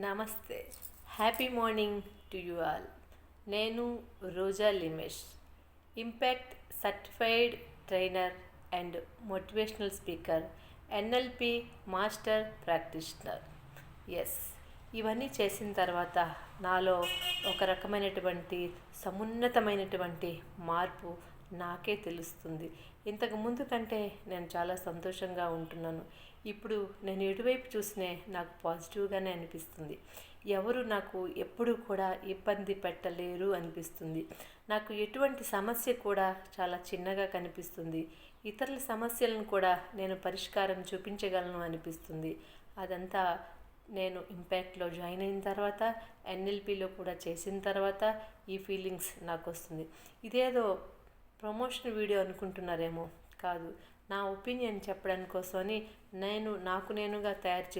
నమస్తే. Happy morning to you all. నేను Roja Limesh, impact certified trainer and motivational speaker, NLP master practitioner. Yes, ఇవన్నీ చేసిన తర్వాత నాలో ఒక రకమైనటువంటి సమున్నతమైనటువంటి మార్పు నాకే తెలుస్తుంది. ఇంతకు ముందు కంటే నేను చాలా సంతోషంగా ఉంటున్నాను. ఇప్పుడు నేను ఎటువైపు చూసినా నాకు పాజిటివ్గానే అనిపిస్తుంది. ఎవరు నాకు ఎప్పుడు కూడా ఇబ్బంది పెట్టలేరు అనిపిస్తుంది. నాకు ఎటువంటి సమస్య కూడా చాలా చిన్నగా కనిపిస్తుంది. ఇతరుల సమస్యలను కూడా నేను పరిష్కారం చూపించగలను అనిపిస్తుంది. అదంతా నేను ఇంపాక్ట్లో జాయిన్ అయిన తర్వాత, ఎన్ఎల్పిలో కూడా చేసిన తర్వాత ఈ ఫీలింగ్స్ నాకు వస్తుంది. ఇదేదో ప్రమోషన్ వీడియో అనుకుంటున్నారేమో, కాదు, నా ఒపీనియన్ చెప్పడానికి కోసమని నాకు నేనుగా తయారు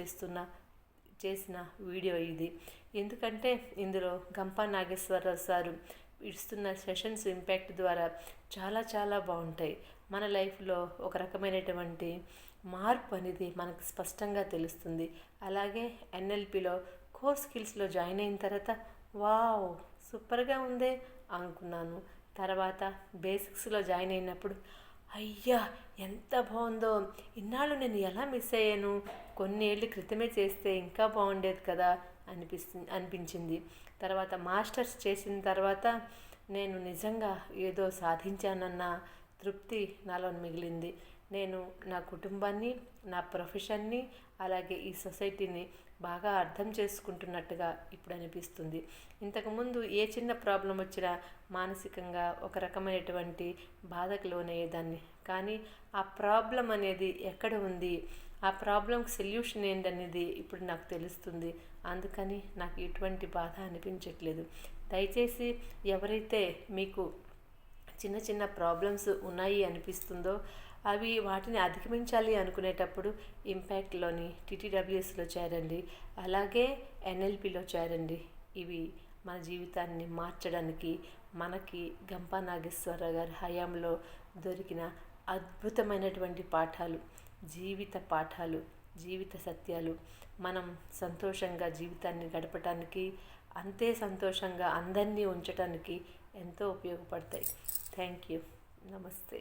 చేసిన వీడియో ఇది. ఎందుకంటే ఇందులో గంపా నాగేశ్వరరావు సారు ఇస్తున్న సెషన్స్ ఇంపాక్ట్ ద్వారా చాలా చాలా బాగుంటాయి. మన లైఫ్లో ఒక రకమైనటువంటి మార్పు అనేది మనకు స్పష్టంగా తెలుస్తుంది. అలాగే ఎన్ఎల్పిలో కోర్ స్కిల్స్లో జాయిన్ అయిన తర్వాత వావ్ సూపర్గా ఉందే అనుకున్నాను. తర్వాత బేసిక్స్లో జాయిన్ అయినప్పుడు అయ్యా ఎంత బాగుందో, ఇన్నాళ్ళు నేను ఎలా మిస్ అయ్యాను, కొన్ని ఏళ్ళ క్రితమే చేస్తే ఇంకా బాగుండేది కదా అనిపించింది. తర్వాత మాస్టర్స్ చేసిన తర్వాత నేను నిజంగా ఏదో సాధించానన్న తృప్తి నాలో మిగిలింది. నేను నా కుటుంబాన్ని, నా ప్రొఫెషన్ని, అలాగే ఈ సొసైటీని బాగా అర్థం చేసుకుంటున్నట్టుగా ఇప్పుడు అనిపిస్తుంది. ఇంతకుముందు ఏ చిన్న ప్రాబ్లం వచ్చినా మానసికంగా ఒక రకమైనటువంటి బాధకు లోనయ్యేదాన్ని. కానీ ఆ ప్రాబ్లం అనేది ఎక్కడ ఉంది, ఆ ప్రాబ్లంకి సొల్యూషన్ ఏంటనేది ఇప్పుడు నాకు తెలుస్తుంది. అందుకని నాకు ఎటువంటి బాధ అనిపించట్లేదు. దయచేసి ఎవరైతే మీకు చిన్న చిన్న ప్రాబ్లమ్స్ ఉన్నాయి అనిపిస్తుందో, వాటిని అధిగమించాలి అనుకునేటప్పుడు ఇంపాక్ట్లోని టీటీడబ్ల్యూఎస్లో చేరండి, అలాగే ఎన్ఎల్పిలో చేరండి. ఇవి మన జీవితాన్ని మార్చడానికి మనకి గంపా నాగేశ్వరరావు గారి హయాంలో దొరికిన అద్భుతమైనటువంటి పాఠాలు, జీవిత సత్యాలు. మనం సంతోషంగా జీవితాన్ని గడపటానికి, అంతే సంతోషంగా అందరినీ ఉంచటానికి ఎంతో ఉపయోగపడతాయి. Thank you. నమస్తే.